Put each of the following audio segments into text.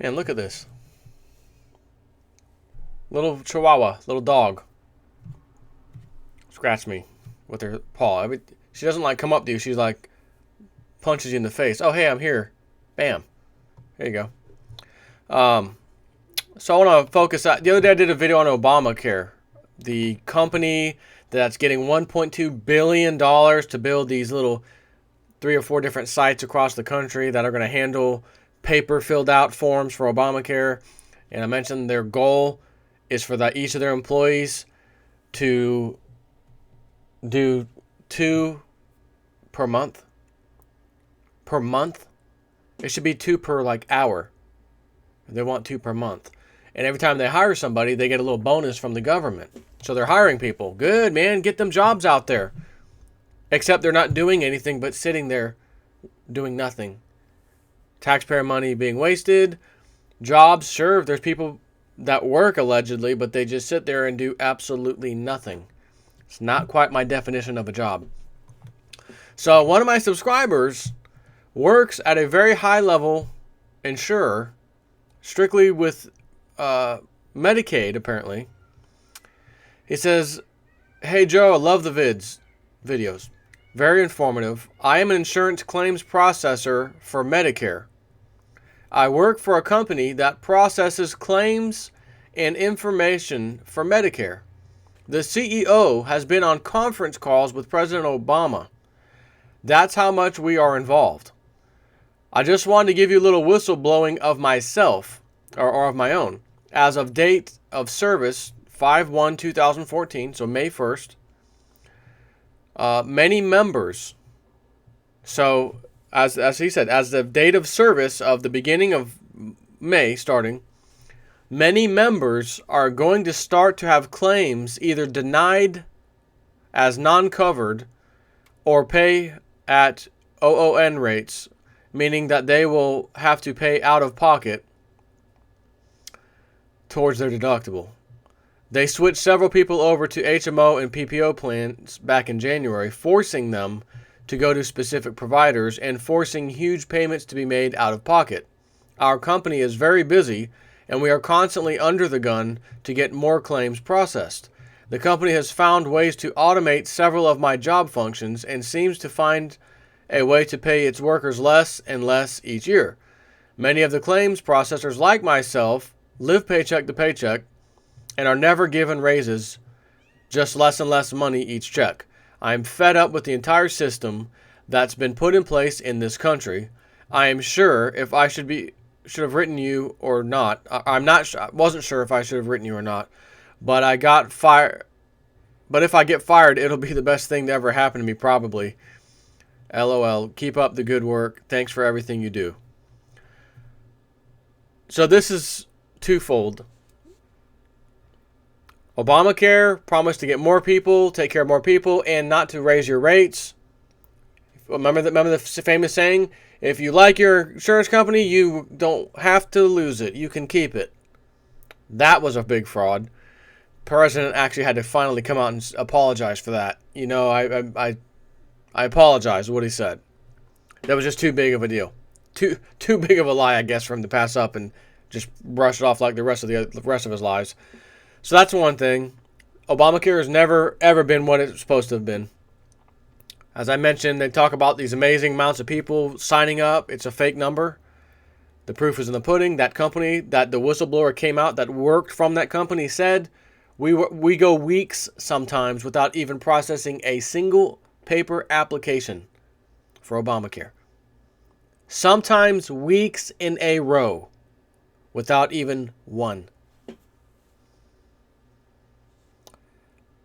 Man, look at this. Little chihuahua, little dog. Scratch me with her paw. She doesn't like come up to you. She's like punches you in the face. Oh, hey, I'm here. Bam. There you go. So I want to focus on. The other day I did a video on Obamacare, the company that's getting $1.2 billion to build these little 3 or 4 different sites across the country that are going to handle paper filled out forms for Obamacare. And I mentioned their goal is for each of their employees to do 2 per month. Per month? It should be 2 per hour. They want 2 per month. And every time they hire somebody, they get a little bonus from the government. So they're hiring people. Good, man. Get them jobs out there. Except they're not doing anything but sitting there doing nothing. Taxpayer money being wasted. Jobs, sure, there's people that work allegedly, but they just sit there and do absolutely nothing. It's not quite my definition of a job. So one of my subscribers works at a very high level insurer, strictly with Medicaid, apparently. He says, "Hey Joe, I love the videos. Very informative. I am an insurance claims processor for Medicare. I work for a company that processes claims and information for Medicare. The CEO has been on conference calls with President Obama. That's how much we are involved. I just wanted to give you a little whistleblowing of myself, or of my own. As of date of service, 5/1/2014, so May 1st, many members, so as he said, as the date of service of the beginning of May starting, many members are going to start to have claims either denied as non-covered or pay at OON rates, meaning that they will have to pay out of pocket towards their deductible. They switched several people over to HMO and PPO plans back in January, forcing them to go to specific providers and forcing huge payments to be made out of pocket. Our company is very busy, and we are constantly under the gun to get more claims processed. The company has found ways to automate several of my job functions and seems to find a way to pay its workers less and less each year. Many of the claims processors, like myself, live paycheck to paycheck and are never given raises, just less and less money each check. I'm fed up with the entire system that's been put in place in this country. I am sure if I should have written you or not. I'm not sure. I wasn't sure if I should have written you or not, but I got fired. But if I get fired, it'll be the best thing to ever happen to me, probably. LOL. Keep up the good work. Thanks for everything you do." So this is twofold. Obamacare promised to get more people, take care of more people, and not to raise your rates. Remember the famous saying, if you like your insurance company, you don't have to lose it. You can keep it. That was a big fraud. President actually had to finally come out and apologize for that. You know, I apologize for what he said. That was just too big of a deal. Too big of a lie, I guess, for him to pass up and just brush it off like the rest of his lives. So that's one thing. Obamacare has never, ever been what it's supposed to have been. As I mentioned, they talk about these amazing amounts of people signing up. It's a fake number. The proof is in the pudding. That company, that the whistleblower came out that worked from that company said, we go weeks sometimes without even processing a single paper application for Obamacare. Sometimes weeks in a row without even one.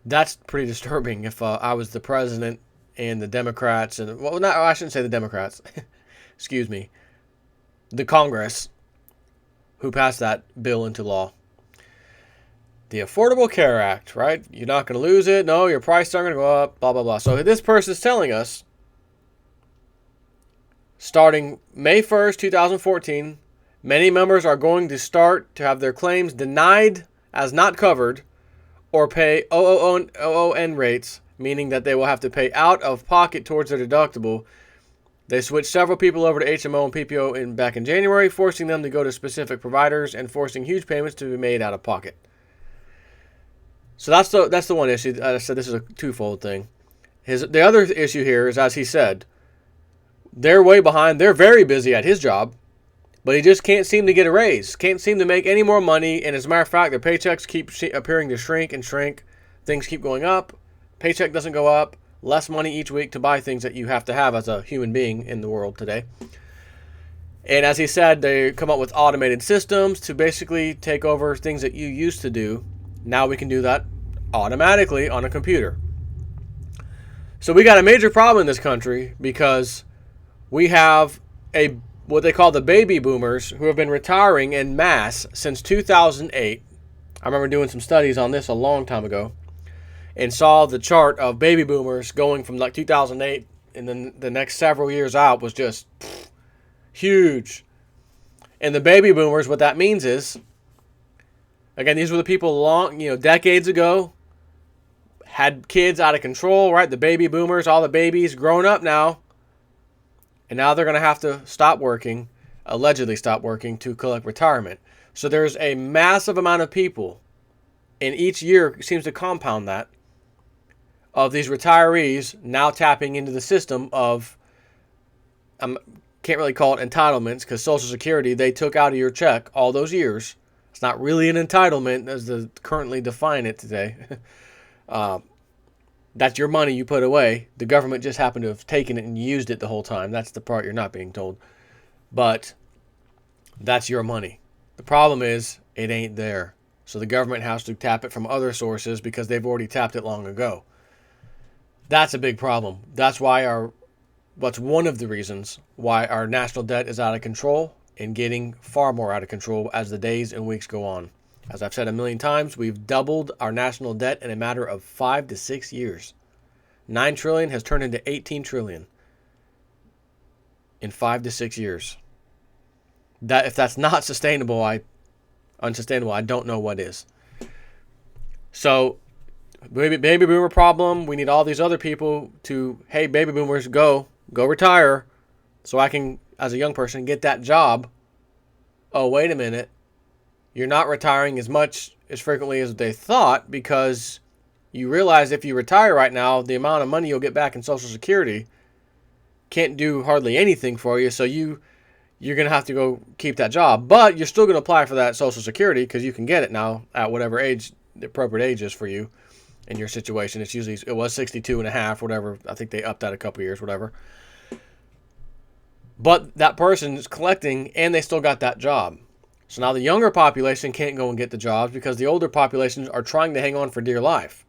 That's pretty disturbing if I was the president and the Democrats, and well, not, I shouldn't say the Democrats, excuse me, the Congress who passed that bill into law. The Affordable Care Act, right? You're not going to lose it. No, your prices aren't going to go up, blah, blah, blah. So this person is telling us, starting May 1st, 2014, many members are going to start to have their claims denied as not covered or pay OON rates, meaning that they will have to pay out of pocket towards their deductible, They switched several people over to HMO and PPO back in January, forcing them to go to specific providers and forcing huge payments to be made out of pocket. So that's the one issue. I said this is a twofold thing. The other issue here is, as he said, they're way behind. They're very busy at his job, but he just can't seem to get a raise. Can't seem to make any more money. And as a matter of fact, their paychecks keep appearing to shrink and shrink. Things keep going up. Paycheck doesn't go up. Less money each week to buy things that you have to have as a human being in the world today. And as he said, they come up with automated systems to basically take over things that you used to do. Now we can do that automatically on a computer. So we got a major problem in this country because we have what they call the baby boomers who have been retiring en masse since 2008. I remember doing some studies on this a long time ago and saw the chart of baby boomers going from like 2008 and then the next several years out was just huge. And the baby boomers, what that means is, again, these were the people decades ago, had kids out of control, right? The baby boomers, all the babies grown up now. And now they're going to have to stop working, allegedly stop working, to collect retirement. So there's a massive amount of people, and each year seems to compound that, of these retirees now tapping into the system of, can't really call it entitlements, because Social Security, they took out of your check all those years. It's not really an entitlement as they currently define it today. That's your money you put away. The government just happened to have taken it and used it the whole time. That's the part you're not being told. But that's your money. The problem is it ain't there. So the government has to tap it from other sources because they've already tapped it long ago. That's a big problem. That's why what's one of the reasons why our national debt is out of control and getting far more out of control as the days and weeks go on. As I've said a million times, we've doubled our national debt in a matter of 5 to 6 years. $9 trillion has turned into $18 trillion in 5 to 6 years. If that's not unsustainable, I don't know what is. So, baby boomer problem. We need all these other people to, hey, baby boomers, go retire, so I can, as a young person, get that job. Oh, wait a minute. You're not retiring as frequently as they thought, because you realize if you retire right now, the amount of money you'll get back in Social Security can't do hardly anything for you. So you're going to have to go keep that job. But you're still going to apply for that Social Security because you can get it now at whatever age the appropriate age is for you in your situation. It was 62 and a half, whatever. I think they upped that a couple years, whatever. But that person is collecting and they still got that job. So now the younger population can't go and get the jobs because the older populations are trying to hang on for dear life.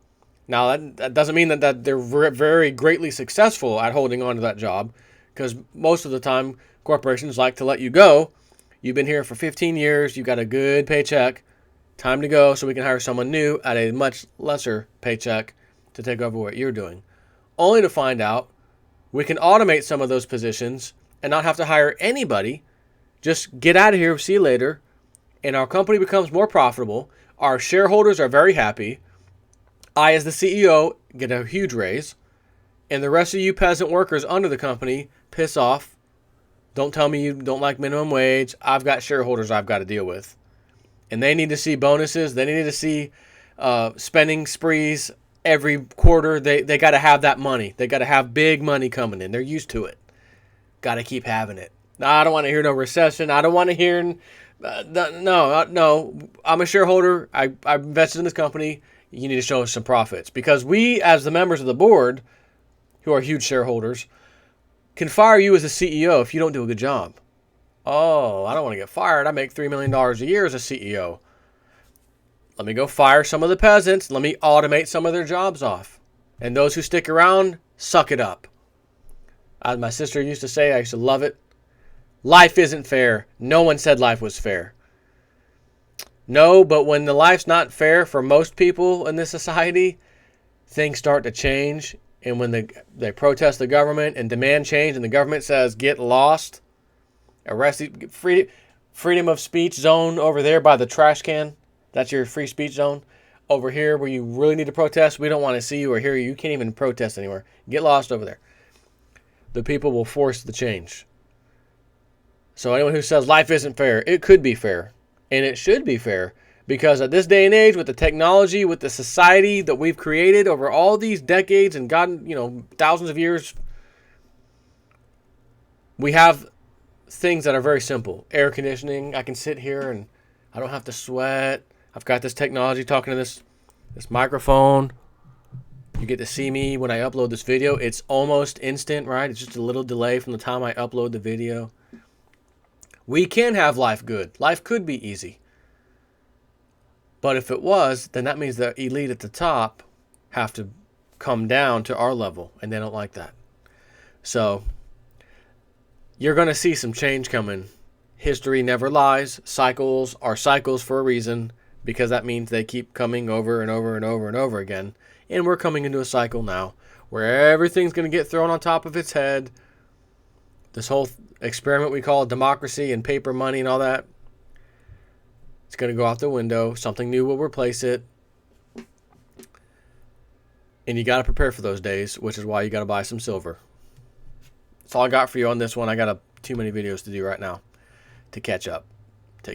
Now, that doesn't mean that they're very greatly successful at holding on to that job, because most of the time corporations like to let you go. You've been here for 15 years. You got a good paycheck. Time to go so we can hire someone new at a much lesser paycheck to take over what you're doing. Only to find out we can automate some of those positions and not have to hire anybody. Just get out of here. See you later. And our company becomes more profitable. Our shareholders are very happy. I, as the CEO, get a huge raise. And the rest of you peasant workers under the company piss off. Don't tell me you don't like minimum wage. I've got shareholders I've got to deal with. And they need to see bonuses. They need to see spending sprees every quarter. They got to have that money. They got to have big money coming in. They're used to it. Got to keep having it. No, I don't want to hear no recession. I don't want to hear... No. I'm a shareholder. I invested in this company. You need to show us some profits. Because we, as the members of the board, who are huge shareholders, can fire you as a CEO if you don't do a good job. Oh, I don't want to get fired. I make $3 million a year as a CEO. Let me go fire some of the peasants. Let me automate some of their jobs off. And those who stick around, suck it up. As my sister used to say, I used to love it. Life isn't fair. No one said life was fair. No, but when the life's not fair for most people in this society, things start to change. And when they protest the government and demand change, and the government says, get lost, arrested, freedom of speech zone over there by the trash can. That's your free speech zone. Over here where you really need to protest, we don't want to see you or hear you. You can't even protest anywhere. Get lost over there. the people will force the change. So anyone who says life isn't fair, it could be fair. And it should be fair. Because at this day and age, with the technology, with the society that we've created over all these decades and gotten, thousands of years, we have things that are very simple. Air conditioning. I can sit here and I don't have to sweat. I've got this technology talking to this microphone. You get to see me when I upload this video. It's almost instant, right? It's just a little delay from the time I upload the video. We can have life good. Life could be easy. But if it was, then that means the elite at the top have to come down to our level, and they don't like that. So you're going to see some change coming. History never lies. Cycles are cycles for a reason, because that means they keep coming over and over and over and over again. And we're coming into a cycle now where everything's going to get thrown on top of its head. This whole experiment we call democracy and paper money and all that, it's going to go out the window. Something new will replace it. And you got to prepare for those days, which is why you got to buy some silver. That's all I got for you on this one. I got too many videos to do right now to catch up.